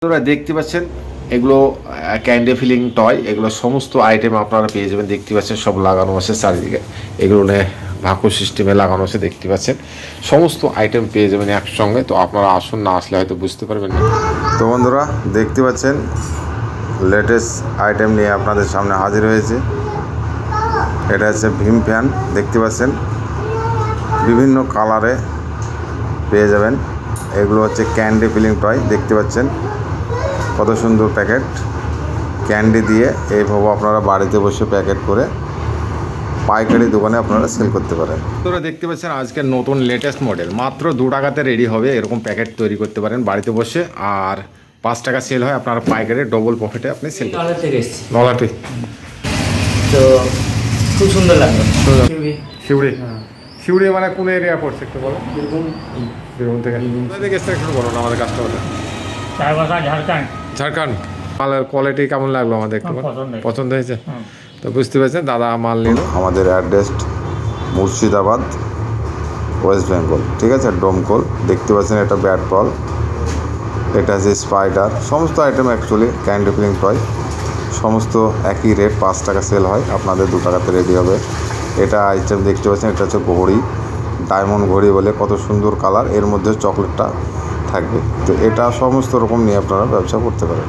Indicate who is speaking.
Speaker 1: তোরা দেখতে পাচ্ছেন এগুলো ক্যান্ডি ফিলিং টয়, এগুলো সমস্ত আইটেম আপনারা পেয়ে যাবেন। দেখতে পাচ্ছেন সব লাগানো আছে চারিদিকে, এগুলো ভাকু সিস্টেমে লাগানো আছে। দেখতে পাচ্ছেন সমস্ত আইটেম পেয়ে যাবেন একসঙ্গে। তো আপনারা আসুন, না আসলে হয়তো বুঝতে পারবেন না।
Speaker 2: তো বন্ধুরা দেখতে পাচ্ছেন লেটেস্ট আইটেম নিয়ে আপনাদের সামনে হাজির হয়েছে। এটা হচ্ছে ভীম ফ্যান। দেখতে পাচ্ছেন বিভিন্ন কালারে পেয়ে যাবেন। এগুলো হচ্ছে ক্যান্ডি ফিলিং টয়। দেখতে পাচ্ছেন কত সুন্দর প্যাকেট ক্যান্ডি দিয়ে। এইভাবে আপনারা বাড়িতে বসে প্যাকেট করে পাইকারি দোকানে আপনারা সেল করতে পারেন।
Speaker 1: তোরা দেখতে পাচ্ছেন আজকের নতুন লেটেস্ট মডেল, মাত্র 2 টাকাতে রেডি হবে। এরকম প্যাকেট তৈরি করতে পারেন বাড়িতে বসে, আর 5 টাকা সেল হয়। আপনারা পাইকারি ডবল প্রফিটে আপনি সেল নলাটি।
Speaker 3: তো খুব সুন্দর লাগলো।
Speaker 1: শিউড়ি শিউড়ি মানে কোন এরিয়া পড়ছে একটু বলো। বীরভূম থেকে একটু বলো না আমাদের কাস্টমারদের।
Speaker 3: ঝাড়খণ্ড।
Speaker 1: ঝাড়খণ্ড। মালের কোয়ালিটি কেমন লাগলো আমাদের একটু পছন্দ হয়েছে? তো বুঝতে পারছেন দাদা মাল নিল।
Speaker 2: আমাদের অ্যাড্রেস মুর্শিদাবাদ, ওয়েস্ট বেঙ্গল। ঠিক আছে, ডোমকল। দেখতে পাচ্ছেন এটা ব্যাট বল, এটা আছে স্পাইডার। সমস্ত item actually candy filling toy, সমস্ত একই রেট। 5 টাকা সেল হয়, আপনাদের 2 টাকাতে রেডি হবে। এটা আইটেম দেখতে পাচ্ছেন, এটা হচ্ছে ঘড়ি, ডায়মন্ড ঘড়ি বলে। কত সুন্দর কালার, এর মধ্যে চকলেটটা থাকবে। তো এটা সমস্ত রকম নিয়ে আপনারা ব্যবসা করতে পারেন।